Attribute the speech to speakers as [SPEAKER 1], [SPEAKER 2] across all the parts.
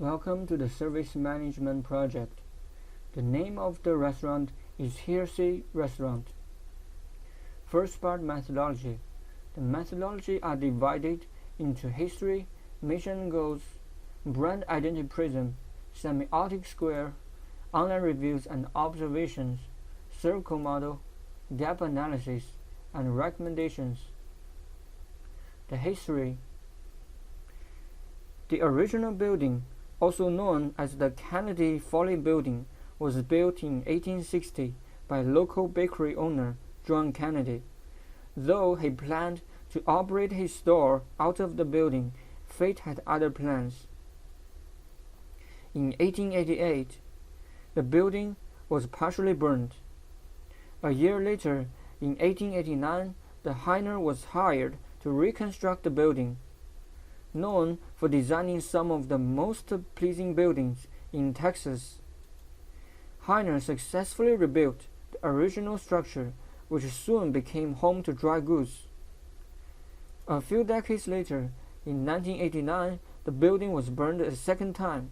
[SPEAKER 1] Welcome to the Service Management Project. The name of the restaurant is Hearsay Restaurant. First part, methodology. The methodology are divided into history, mission goals, brand identity prism, semiotic square, online reviews and observations, circle model, gap analysis, and recommendations. The history. The original building, also known as the Kennedy Foley Building, was built in 1860 by local bakery owner John Kennedy. Though he planned to operate his store out of the building, fate had other plans. In 1888, the building was partially burned. A year later, in 1889, the Heiner was hired to reconstruct the building. Known for designing some of the most pleasing buildings in Texas, Heiner successfully rebuilt the original structure, which soon became home to dry goods. A few decades later, in 1989, the building was burned a second time,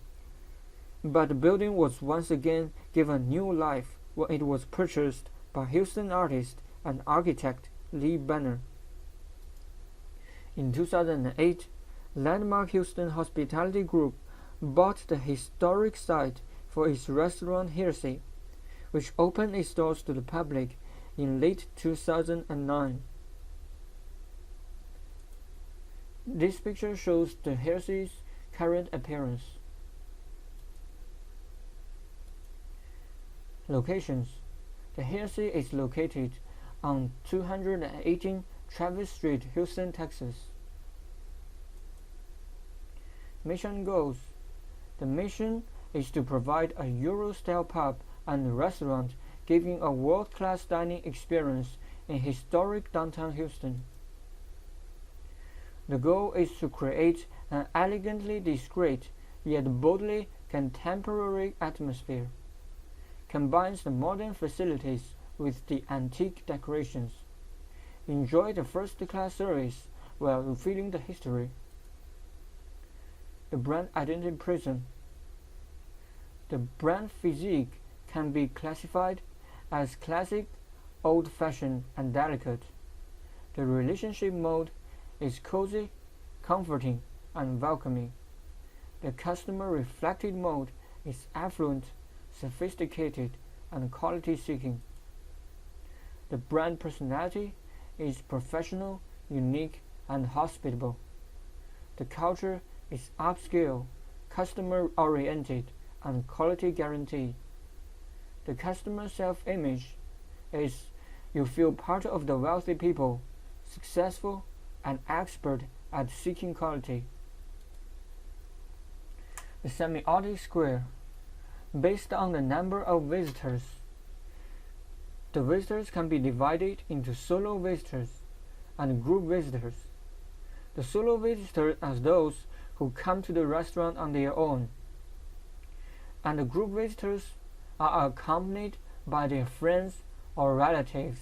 [SPEAKER 1] but the building was once again given new life when it was purchased by Houston artist and architect Lee Banner. In 2008, Landmark Houston Hospitality Group bought the historic site for its restaurant Hearsay, which opened its doors to the public in late 2009. This picture shows the Hearsay's current appearance. Locations. The Hearsay is located on 218 Travis Street, Houston, Texas. Mission goals. The mission is to provide a Euro-style pub and restaurant giving a world-class dining experience in historic downtown Houston. The goal is to create an elegantly discreet yet boldly contemporary atmosphere. Combines the modern facilities with the antique decorations. Enjoy the first-class service while feeling the history. The brand identity prism. The brand physique can be classified as classic, old-fashioned, and delicate. The relationship mode is cozy, comforting, and welcoming. The customer reflected mode is affluent, sophisticated, and quality-seeking. The brand personality is professional, unique, and hospitable. The culture is upscale, customer-oriented, and quality guaranteed. The customer self-image is you feel part of the wealthy people, successful, and expert at seeking quality. The semiotic square. Based on the number of visitors, the visitors can be divided into solo visitors and group visitors. The solo visitors are those who come to the restaurant on their own, and the group visitors are accompanied by their friends or relatives.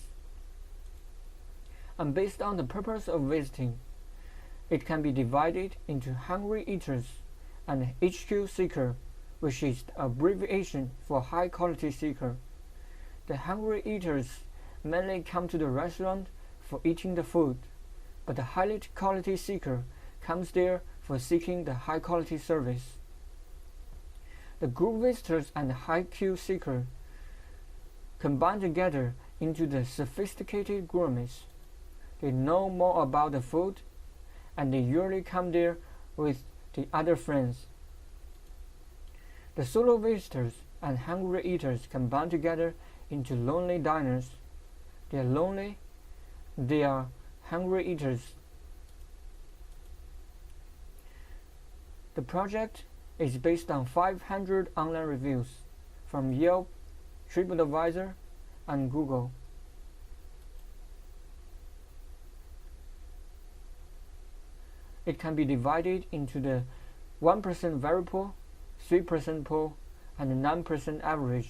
[SPEAKER 1] And based on the purpose of visiting, it can be divided into hungry eaters and HQ seeker, which is the abbreviation for high quality seeker. The hungry eaters mainly come to the restaurant for eating the food, but the high quality seeker comes there for seeking the high quality service. The group visitors and the high Q seeker combine together into the sophisticated gourmets. They know more about the food, and they usually come there with the other friends. The solo visitors and hungry eaters combine together into lonely diners. They are lonely, they are hungry eaters. The project is based on 500 online reviews from Yelp, TripAdvisor, and Google. It can be divided into the 1% very poor, 3% poor, and 9% average,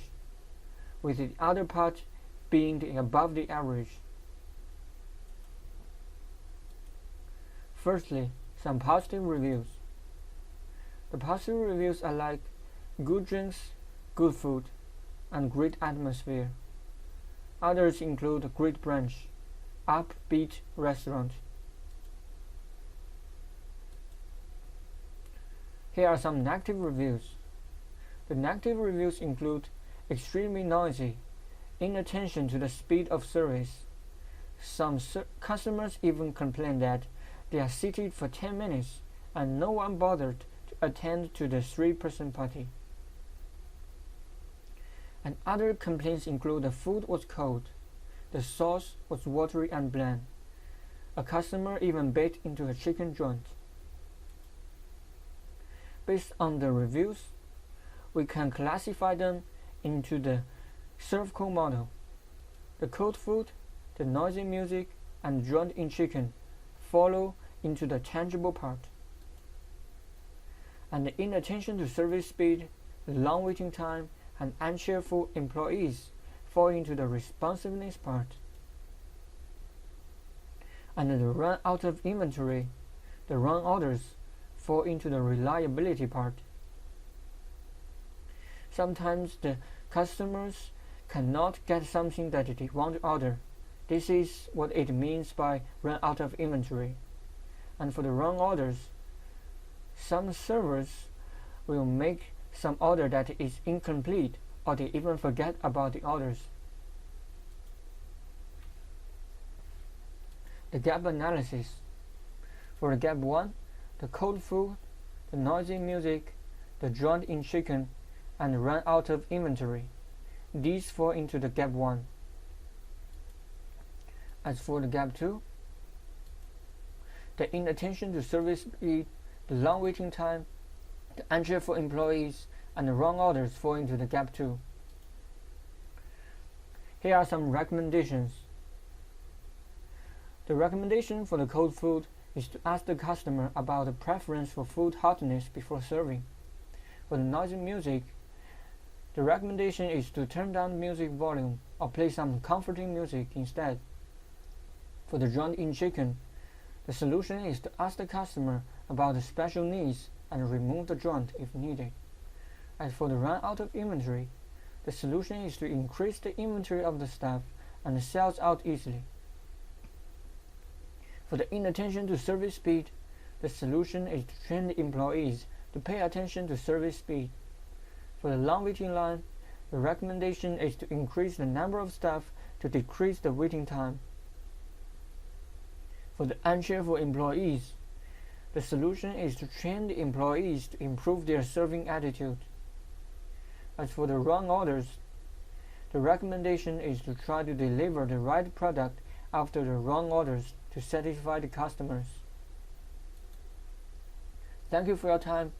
[SPEAKER 1] with the other part being the above the average. Firstly, some positive reviews. The positive reviews are like good drinks, good food, and great atmosphere. Others include great brunch, upbeat restaurant. Here are some negative reviews. The negative reviews include extremely noisy, inattention to the speed of service. Some customers even complain that they are seated for 10 minutes and no one bothered to attend to the 3-person party. And other complaints include the food was cold, the sauce was watery and bland. A customer even bit into a chicken joint. Based on the reviews, we can classify them into the serve cold model. The cold food, the noisy music, and joint in chicken follow into the tangible part. And the inattention to service speed, the long waiting time, and uncheerful employees fall into the responsiveness part. And the run out of inventory, the wrong orders, fall into the reliability part. Sometimes the customers cannot get something that they want to order. This is what it means by run out of inventory. And for the wrong orders, some servers will make some order that is incomplete, or they even forget about the orders. The gap analysis. For the gap 1, the cold food, the noisy music, the joint in chicken, and run out of inventory. These fall into the gap 1. As for the gap 2, the inattention to service speed, the long waiting time, the uncheerful employees, and the wrong orders fall into the gap 2. Here are some recommendations. The recommendation for the cold food is to ask the customer about the preference for food hotness before serving. For the noisy music, the recommendation is to turn down music volume or play some comforting music instead. For the joint in chicken, the solution is to ask the customer about the special needs and remove the joint if needed. As for the run out of inventory, the solution is to increase the inventory of the staff and sales out easily. For the inattention to service speed, the solution is to train the employees to pay attention to service speed. For the long waiting line, the recommendation is to increase the number of staff to decrease the waiting time. For the uncheerful employees, the solution is to train the employees to improve their serving attitude. As for the wrong orders, the recommendation is to try to deliver the right product after the wrong orders to satisfy the customers. Thank you for your time.